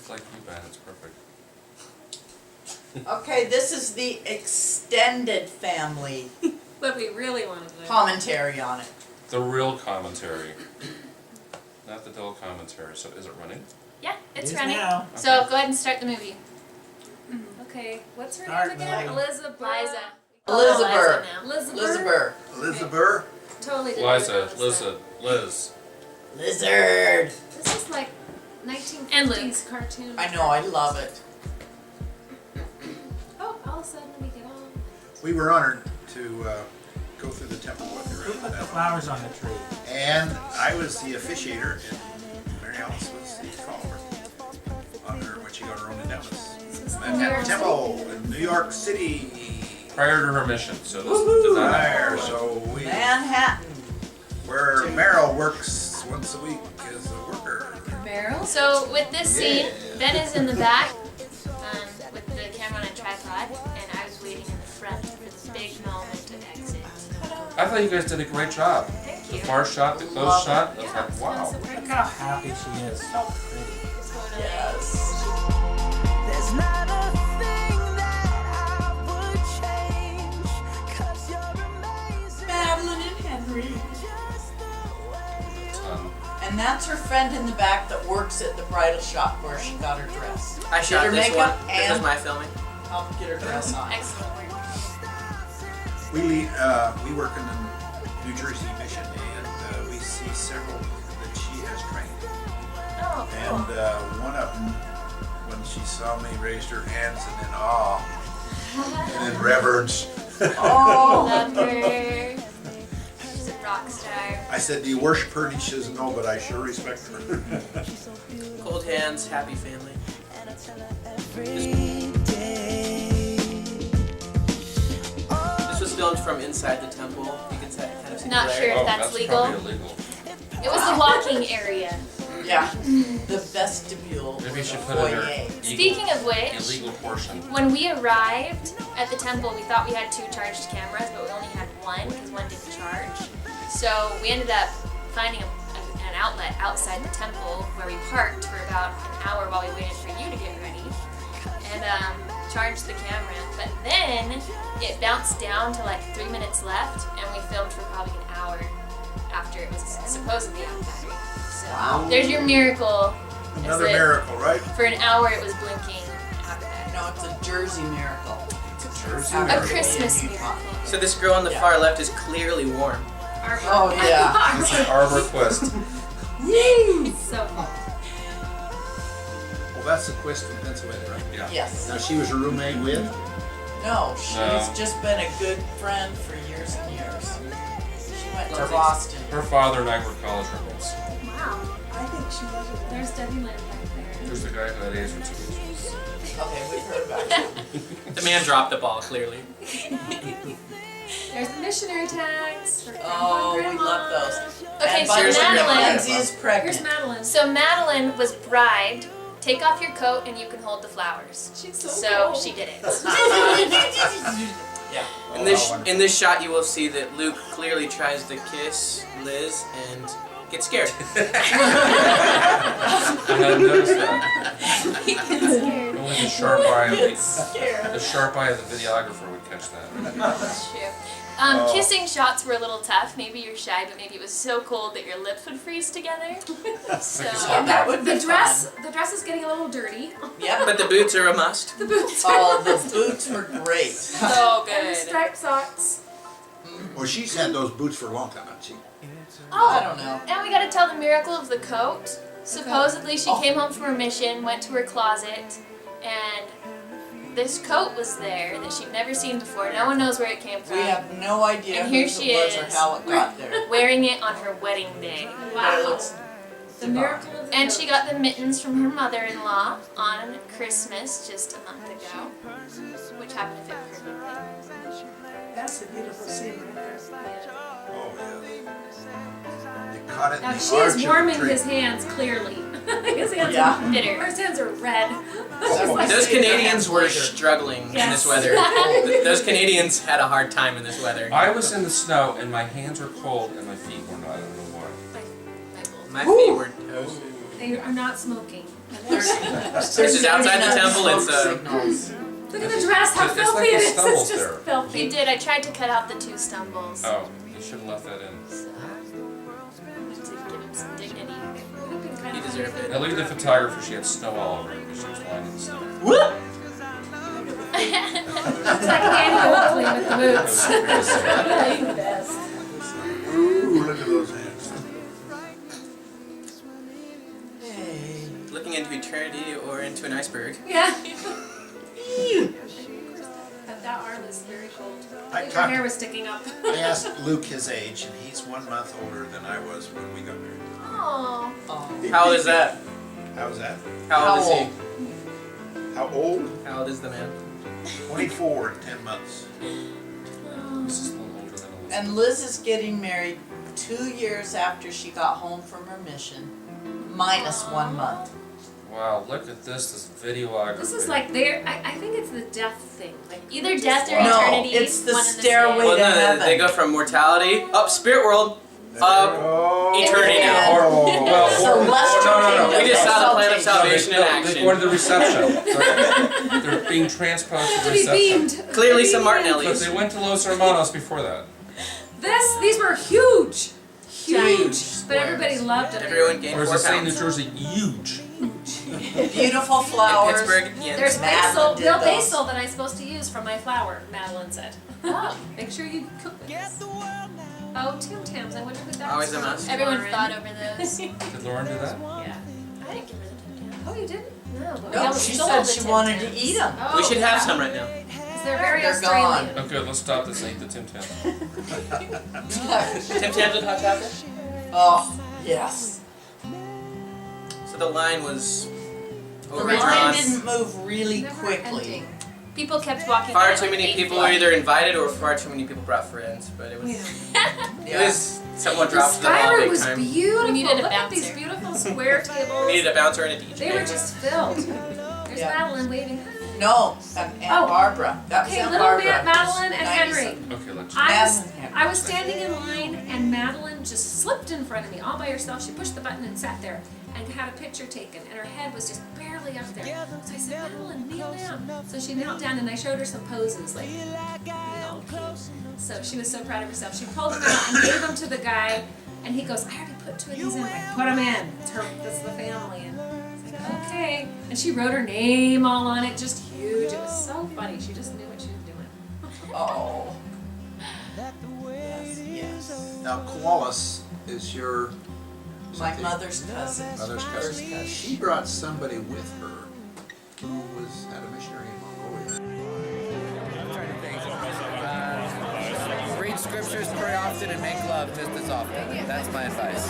It's like you, Ben. It's perfect. Okay, this is the extended family But we really want to play. commentary on it. The real commentary. Not the dull commentary. So is it running? Yeah, it's It is running. now. So go ahead and start the movie. Okay, what's her Start name again? movie. Elizabeth. Liza. Elizabeth. Elizabeth. Elizabeth. Totally didn't Liza, notice Liz. Lizard. that. This is like 1950s cartoon. I know, I love it. Oh, all of a sudden we get all. We were honored to go through the temple with Who her. put the flowers on the tree? And I was the officiator, and Mary Alice was the follower on her when she got her own endowments. Manhattan Temple in New York City. Prior to her mission. So this does not There, happen. so we, Manhattan. where Meryl works once a week as a worker. Barrel. So with this scene, Yeah. Ben is in the back with the camera on a tripod, and I was waiting in the front for this big moment of exit. I thought you guys did a great job. Thank The you. far shot, the close Love shot. I was Yeah, like, it's wow. Look how happy she is. So pretty. Totally. Yes. There's not a thing that I would change, 'cause you're amazing. Madeline and Henry. Just the way Ton. And that's her friend in the back that works at the bridal shop where she got her dress. I Did shot her this makeup one. This is and my filming. helped get her dress on. Excellent work. We work in the New Jersey mission, and we see several that she has trained. Oh, And cool. one of them, when she saw me, raised her hands and then awe, and then reverence. Oh, Love her. She's a rock star. I said, "Do you worship her?" And she says, "No, but I sure respect her." Cold hands, happy family. every day. This was filmed from inside the temple. You can kind of see Not the sure. glare. Oh, that's legal. probably illegal. It was the walking area. yeah. The vestibule. Maybe you or should the put in foyer. there. Speaking of which, Illegal portion. when we arrived at the temple, we thought we had 2 charged cameras, but we only had 1 because 1 didn't charge. So we ended up finding an outlet outside the temple where we parked for about an hour while we waited for you to get ready and charged the camera. But then it bounced down to like 3 minutes left, and we filmed for probably an hour after it was supposedly out of battery. So there's your miracle. is Another that miracle, right? For an hour it was blinking out of battery. No, it's a Jersey miracle. It's a Jersey A miracle. Christmas in Utah. miracle. So this girl on the Yeah. far left is clearly warm. Oh yeah. It's like Arbor Quest. So cool. Well, that's the quest from Pennsylvania, right? Yeah. Yes. Now she was a roommate with. No, she's No. just been a good friend for years and years. She went to Lovely. Boston. Her father and I were college roommates. Wow. I think she was. There's Debbie Lynn back there. There's the guy who had AIDS for 2 weeks. Okay, we've heard about it. The man dropped the ball, clearly. There's the missionary tags for Grandpa Oh, and we Grandma. love those. Okay, And so by the way, Madeline. Lindsay is Here's pregnant. Madeline. So Madeline was bribed. Take off your coat and you can hold the flowers. She's So she did it. Yeah. In this shot, you will see that Luke clearly tries to kiss Liz and gets scared. I hadn't noticed that. He gets scared. Only the sharp eye of It's the scared. sharp eye of the videographer would catch that. That's true. Kissing shots were a little tough. Maybe you're shy, but maybe it was so cold that your lips would freeze together. So Yeah, that would be the dress is getting a little dirty. fun. Yep. But the boots are a must. The boots Oh, the boots were great. so And the good. striped socks. Well, she's had those boots for a long time, hasn't she? I don't know. And we gotta tell the miracle of the coat. Supposedly she Oh. came home from her mission, went to her closet, and this coat was there that she'd never seen before. No one knows where it came from. We have no idea And here whose she it was or is. how it got there. Wearing it on her wedding day. But it looks The miracle of the And she got the mittens from her mother-in-law on Christmas just a month ago, which happened to fit perfectly. That's a beautiful scene right there. Oh, yeah. You caught it in Now the she arch is of the warming tree. his hands clearly. His hands Yeah. are Bitter. His hands are red. Those Canadians were struggling in Yes. this weather. Those Canadians had a hard time in this weather. I was in the snow and my hands were cold and my feet were not. I don't know why. My feet were toasted. They are not smoking. There's This is outside the 39 temple, it's, smoke signals. Look at the dress, how It's filthy like it the is. stumbles It's just there. filthy. We did. I tried to cut out the 2 stumbles. Oh, you should have left that in. So, to give him some dignity. You deserve it. Now look at the photographer, she had snow all over her because she was lying in the snow. It's like Annie Oakley with the That boots. was very sad. Ooh, look at those hands. Hey. Looking into eternity or into an iceberg. Yeah. But that arm is very cold. I Your talked- hair was sticking up. I asked Luke his age, and he's 1 month older than I was when we got married. Aww. Oh. How old is that? How was that? How old is old? he? How old? How old is the man? 24 in 10 months. This is a little older than Elizabeth. And Liz is getting married 2 years after she got home from her mission, minus 1 month. Wow, look at this videography. This is like their, I think it's the death thing. Like Either death or No, eternity. it's the one and stairway same. to Well, no, heaven. they go from mortality up spirit world. Eternity now. Or, Oh. well, Celestial no. kingdom. We just saw the plan of Exaltation. salvation in action. Or the reception. They're being transposed to to the be reception. beamed. Clearly To be some beamed. But Martinellis. they went to Los Hermanos before that. These were huge. Giant Huge. But everybody loved it. Everyone gained Or as 4 they say in New pounds. Jersey, huge. Beautiful In flowers. Pittsburgh, yes. There's Madeline basil, did real those. basil that I'm supposed to use for my flour, Madeline said. Oh, make sure you cook with this. Oh, Tim Tams, I wonder who that's Always a from. must. Everyone Lauren. fought over those. Did Lauren do that? Yeah. I didn't give her the Tim Tams. Oh, you didn't? No, but we No, almost she stole said the she Tim wanted to Tams. eat them. Oh, We should have yeah. some right now. 'Cause they're very They're Australian. gone. Okay, let's stop this and eat the Tim Tams. Tim Tams with hot chocolate? Oh, yes. So the line was The overdrawn. line didn't move really Never quickly. ending. People kept walking Far by too like many 8 people feet. were either invited or far too many people brought friends. But it was it was somewhat The dropped to the ball Skylar big was time. beautiful. We needed a Look at these bouncer. beautiful square We tables. needed a bouncer and a DJ. They were just filled. There's Yeah. Madeline waving. No, Aunt Oh. Barbara. That was Okay, Aunt little Barbara. Madeline and 90 Henry. Okay, let's. I was standing in line and Madeline just slipped in front of me all by herself. She pushed the button and sat there and had a picture taken and her head was just barely up there. So I said, Madeline, kneel down. So she knelt down and I showed her some poses like, you know, cute. So she was so proud of herself. She pulled them out and gave them to the guy and he goes, I already put 2 of these in. I'm like, put them in. It's her, this is the family. And I was like, okay. And she wrote her name all on it, just huge. It was so funny. She just knew what she was doing. Oh. Yes, yes. Now, Koalas is your My mother's cousin. mother's First cousin. She brought somebody with her who was at a missionary in Mongolia. I'm trying to think. Read scriptures very often and make love just as often. That's my advice.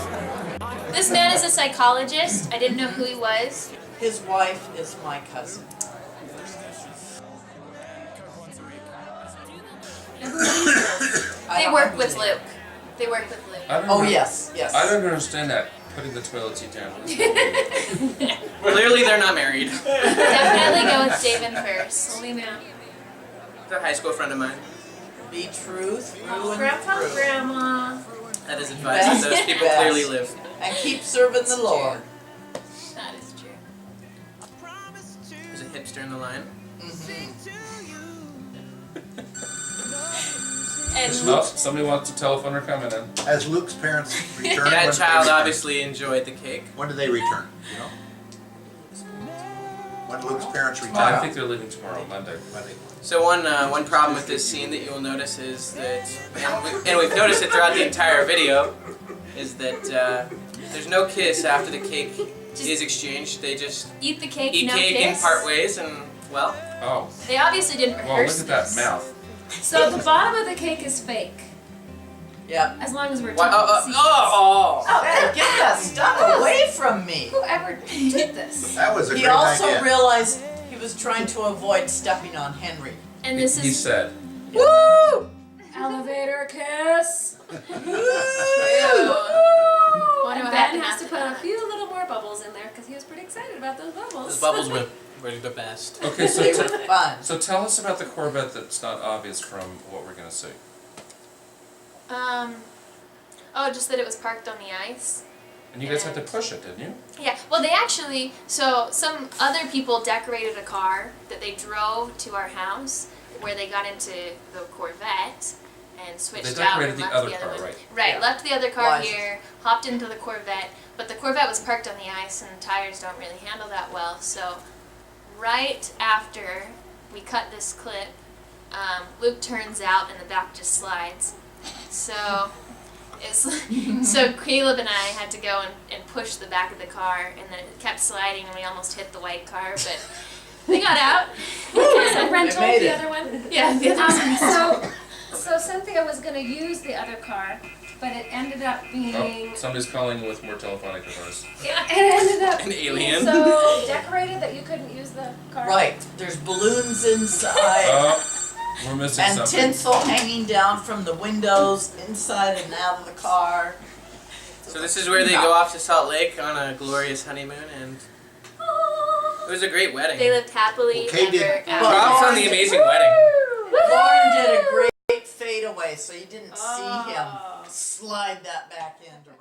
This man is a psychologist. I didn't know who he was. His wife is my cousin. I They don't work with understand. Luke. They work with Luke. I don't Oh, know- yes, yes. I don't understand that. Putting the toilet seat down. Clearly they're not married. Definitely go with David first. Only man. They're a high school friend of mine. Be true through and Grandpa, through. Grandma. That is advice that those people Best. clearly live. And keep serving the Lord. That is true. There's a hipster in the line. And Oh, somebody wants a telephone or coming in. As Luke's parents returned, That when did child they return? obviously enjoyed the cake. When did they return? You know? When did Luke's parents return? I think they're leaving tomorrow, Monday. Monday. So one problem with this scene that you will notice is that, and we've noticed it throughout the entire video, is that there's no kiss after the cake is exchanged. They just eat the cake, eat no cake kiss. in part ways, and well, Oh, They obviously didn't well, rehearse look at that this. mouth. So the bottom of the cake is fake, Yep. as long as we're why, telling secrets. Hey, get that stuff away from me. Whoever did this? That was a He great also idea. realized he was trying to avoid stepping on Henry. And this He is said. Woo! Elevator kiss. true. And what Ben happened has to after put a that. few little more bubbles in there because he was pretty excited about those bubbles. those bubbles were the best. Okay, They were so fun. so tell us about the Corvette that's not obvious from what we're gonna see. Oh, just that it was parked on the ice. And you guys had to push it, didn't you? Yeah, well, they actually, so some other people decorated a car that they drove to our house where they got into the Corvette and switched out decorated and the left other the other car, one. right. Right, Yeah. left the other car Liza. here, hopped into the Corvette, but the Corvette was parked on the ice and the tires don't really handle that well. So right after we cut this clip, Luke turns out and the back just slides. So it's so Caleb and I had to go and push the back of the car, and then it kept sliding, and we almost hit the white car, but we got out. The rental, made the it. other one. Yeah, the other So Cynthia was gonna use the other car, but it ended up being, Oh, somebody's calling with more telephonic device. it ended up An being alien? so decorated that you couldn't use the car. Right, there's balloons inside Oh, we're missing and something. tinsel hanging down from the windows, inside and out of the car. So this is where they go off to Salt Lake on a glorious honeymoon, and it was a great wedding. They lived happily Well, Kate did- ever Well, after. Props on the amazing wedding. Lauren did a great fade away, so you didn't see him slide that back end around.